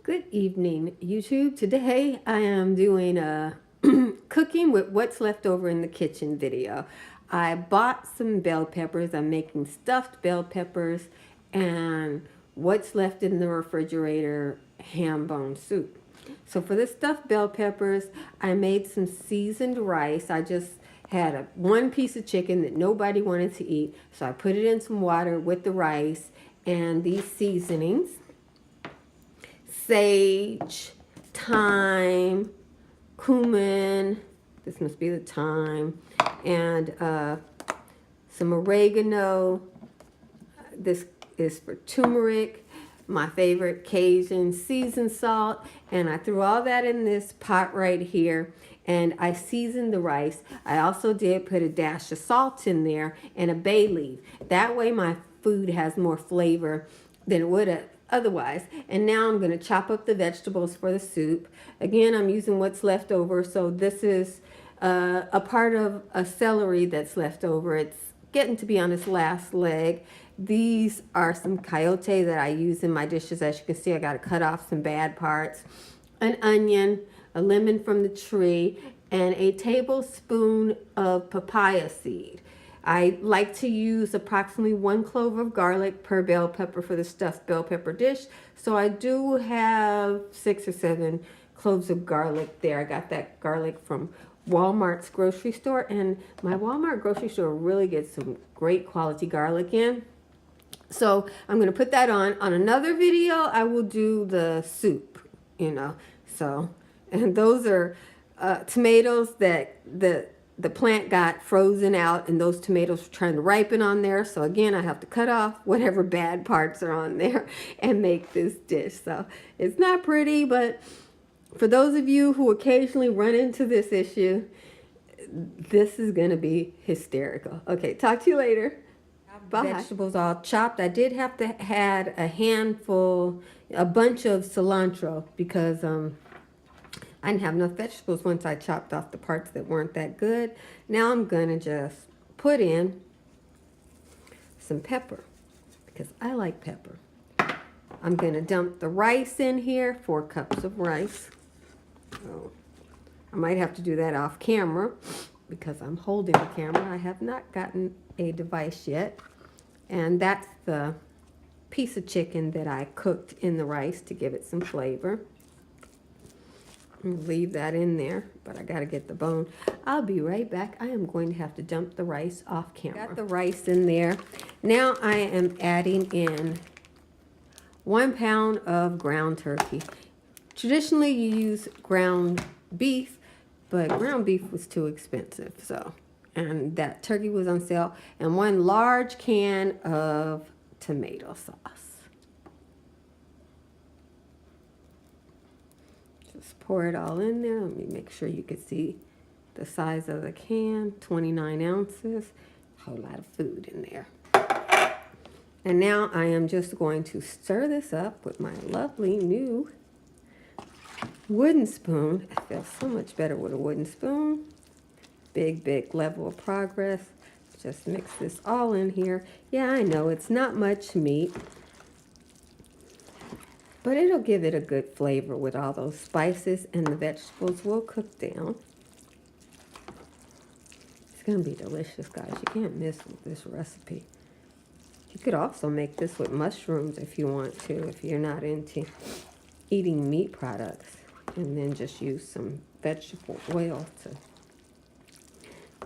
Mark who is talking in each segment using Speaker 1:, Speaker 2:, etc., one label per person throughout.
Speaker 1: Good evening, YouTube. Today I am doing a cooking with what's left over in the kitchen video. I bought some bell peppers. I'm making stuffed bell peppers and what's left in the refrigerator ham bone soup. So for the stuffed bell peppers, I made some seasoned rice. I just had one piece of chicken that nobody wanted to eat. So I put it in some water with the rice and these seasonings. Sage, thyme, cumin, this must be the thyme, and some oregano. This is for turmeric, my favorite Cajun seasoned salt, and I threw all that in this pot right here, and I seasoned the rice. I also did put a dash of salt in there and a bay leaf. That way my food has more flavor than it would have otherwise. And now I'm going to chop up the vegetables for the soup. Again, I'm using what's left over. So this is a part of a celery that's left over. It's getting to be on its last leg. These are some chayote that I use in my dishes. As you can see, I got to cut off some bad parts. An onion, a lemon from the tree, and a tablespoon of papaya seed. I like to use approximately 1 clove of garlic per bell pepper for the stuffed bell pepper dish. So I do have 6 or 7 cloves of garlic there. I got that garlic from Walmart's grocery store, and my Walmart grocery store really gets some great quality garlic in. So I'm going to put that on. On another video, I will do the soup, So, and those are tomatoes that the plant got frozen out, and those tomatoes were trying to ripen on there. So again, I have to cut off whatever bad parts are on there and make this dish. So it's not pretty, but for those of you who occasionally run into this issue, this is going to be hysterical. Okay, talk to you later. Bye. Vegetables all chopped. I did have to add a bunch of cilantro because I didn't have enough vegetables once I chopped off the parts that weren't that good. Now I'm going to just put in some pepper because I like pepper. I'm going to dump the rice in here, 4 cups of rice. Oh, I might have to do that off camera because I'm holding the camera. I have not gotten a device yet. And that's the piece of chicken that I cooked in the rice to give it some flavor. Leave that in there, but I got to get the bone. I'll be right back. I am going to have to dump the rice off camera. Got the rice in there. Now I am adding in 1 pound of ground turkey. Traditionally, you use ground beef, but ground beef was too expensive. And that turkey was on sale, and 1 large can of tomato sauce. Just pour it all in there. Let me make sure you can see the size of the can. 29 ounces. A whole lot of food in there. And now I am just going to stir this up with my lovely new wooden spoon. I feel so much better with a wooden spoon. Big level of progress. Just mix this all in here. Yeah, I know it's not much meat, but it'll give it a good flavor with all those spices, and the vegetables will cook down. It's going to be delicious, guys. You can't miss with this recipe. You could also make this with mushrooms if you want to, if you're not into eating meat products, and then just use some vegetable oil to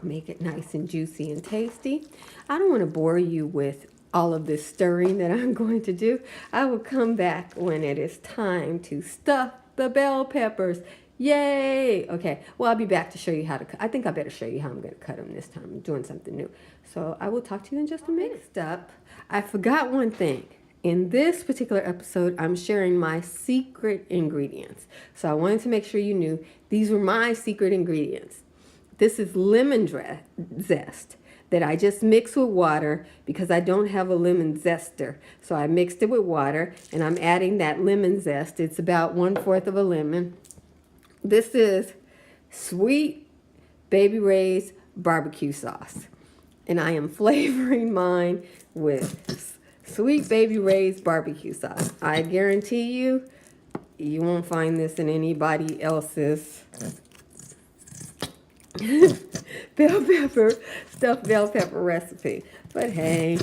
Speaker 1: make it nice and juicy and tasty. I don't want to bore you with all of this stirring that I'm going to do. I will come back when it is time to stuff the bell peppers. Yay! Okay, well, I'll be back to show you how to cut. I think I better show you how I'm going to cut them this time. I'm doing something new. So I will talk to you in just a minute. Next up, I forgot one thing. In this particular episode, I'm sharing my secret ingredients. So I wanted to make sure you knew these were my secret ingredients. This is lemon zest that I just mix with water because I don't have a lemon zester. So I mixed it with water, and I'm adding that lemon zest. It's about 1/4 of a lemon. This is Sweet Baby Ray's barbecue sauce, and I am flavoring mine with Sweet Baby Ray's barbecue sauce. I guarantee you You won't find this in anybody else's stuffed bell pepper recipe. But hey,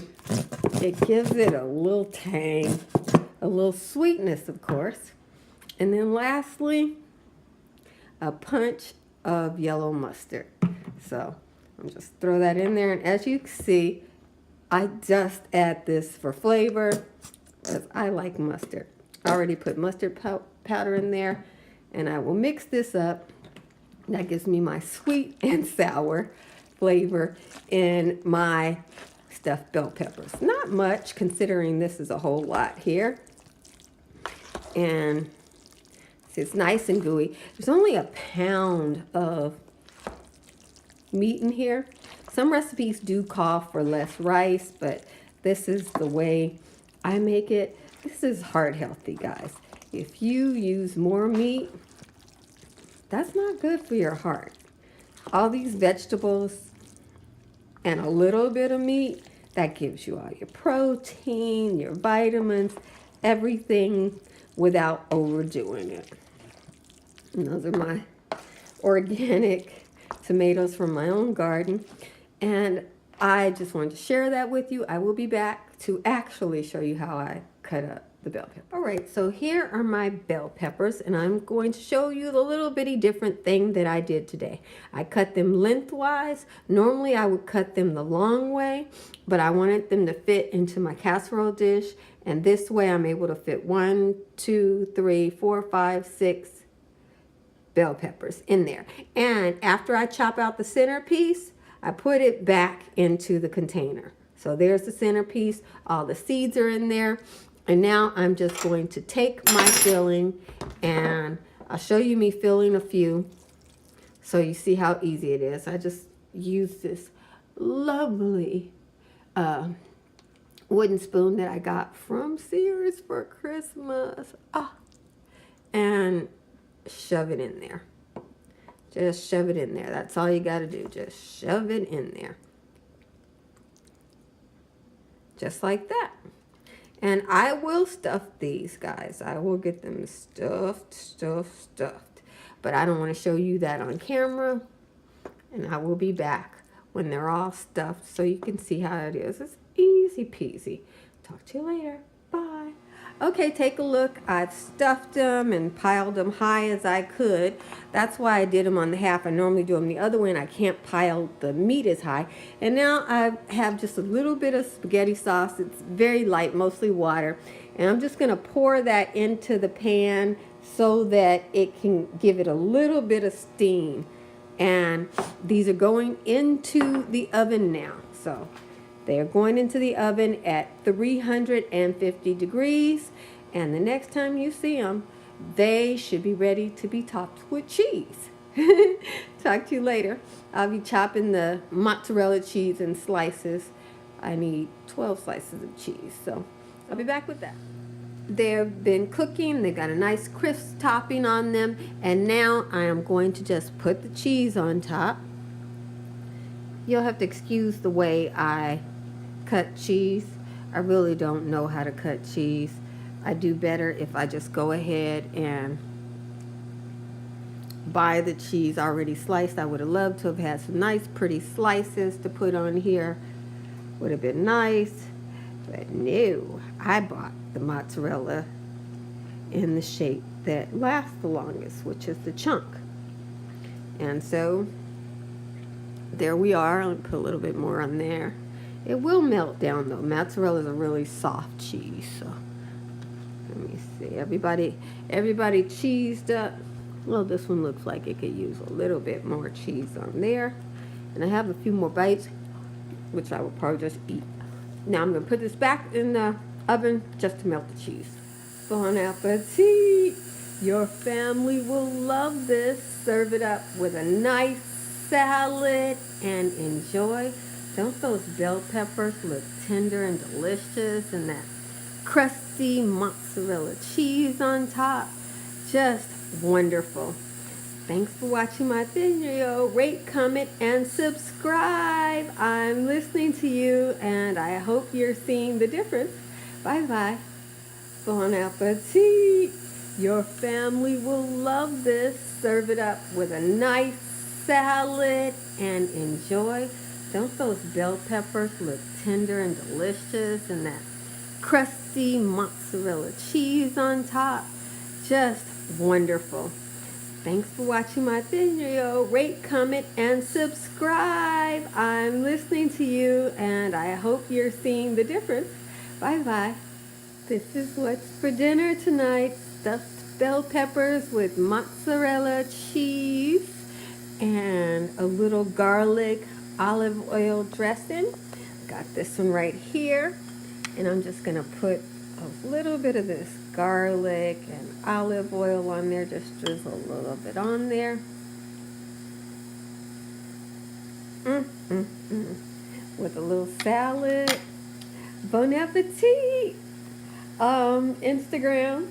Speaker 1: it gives it a little tang, a little sweetness, of course. And then lastly, a punch of yellow mustard. So I'll just throw that in there. And as you can see, I just add this for flavor because I like mustard. I already put mustard powder in there, and I will mix this up. That gives me my sweet and sour flavor in my stuffed bell peppers. Not much, considering this is a whole lot here. And it's nice and gooey. There's only a pound of meat in here. Some recipes do call for less rice, but this is the way I make it. This is heart healthy, guys. If you use more meat, that's not good for your heart. All these vegetables and a little bit of meat, that gives you all your protein, your vitamins, everything without overdoing it. And those are my organic tomatoes from my own garden. And I just wanted to share that with you. I will be back to actually show you how I cut up the bell pepper. All right, so here are my bell peppers, and I'm going to show you the little bitty different thing that I did today. I cut them lengthwise. Normally I would cut them the long way, but I wanted them to fit into my casserole dish, and this way I'm able to fit 1, 2, 3, 4, 5, 6 bell peppers in there. And after I chop out the centerpiece, I put it back into the container. So there's the centerpiece, all the seeds are in there. And now I'm just going to take my filling, and I'll show you me filling a few so you see how easy it is. I just use this lovely wooden spoon that I got from Sears for Christmas. And shove it in there. Just shove it in there. That's all you got to do. Just shove it in there. Just like that. And I will stuff these, guys. I will get them stuffed. But I don't want to show you that on camera. And I will be back when they're all stuffed so you can see how it is. It's easy peasy. Talk to you later. Bye. Okay, take a look. I've stuffed them and piled them high as I could. That's why I did them on the half. I normally do them the other way, and I can't pile the meat as high. And now I have just a little bit of spaghetti sauce. It's very light, mostly water. And I'm just going to pour that into the pan so that it can give it a little bit of steam. And these are going into the oven now. So they are going into the oven at 350 degrees, and the next time you see them, they should be ready to be topped with cheese. Talk to you later. I'll be chopping the mozzarella cheese in slices. I need 12 slices of cheese, so I'll be back with that. They've been cooking. They got a nice crisp topping on them, and now I am going to just put the cheese on top. You'll have to excuse the way I cut cheese. I really don't know how to cut cheese. I do better if I just go ahead and buy the cheese already sliced. I would have loved to have had some nice pretty slices to put on here. Would have been nice, but no. I bought the mozzarella in the shape that lasts the longest, which is the chunk. And so there we are. I'll put a little bit more on there. It will melt down though. Mozzarella is a really soft cheese. So let me see. Everybody cheesed up. Well, this one looks like it could use a little bit more cheese on there. And I have a few more bites, which I will probably just eat. Now I'm going to put this back in the oven just to melt the cheese. Bon appetit! Your family will love this. Serve it up with a nice salad and enjoy. Don't those bell peppers look tender and delicious, and that crusty mozzarella cheese on top? Just wonderful. Thanks for watching my video. Rate, comment, and subscribe. I'm listening to you, and I hope you're seeing the difference. Bye-bye. Bon appetit. Your family will love this. Serve it up with a nice salad and enjoy. Don't those bell peppers look tender and delicious, and that crusty mozzarella cheese on top? Just wonderful. Thanks for watching my video. Rate, comment, and subscribe. I'm listening to you, and I hope you're seeing the difference. Bye-bye. This is what's for dinner tonight. Stuffed bell peppers with mozzarella cheese and a little garlic olive oil dressing. Got this one right here. And I'm just going to put a little bit of this garlic and olive oil on there. Just drizzle a little bit on there. With a little salad. Bon appetit! Instagram.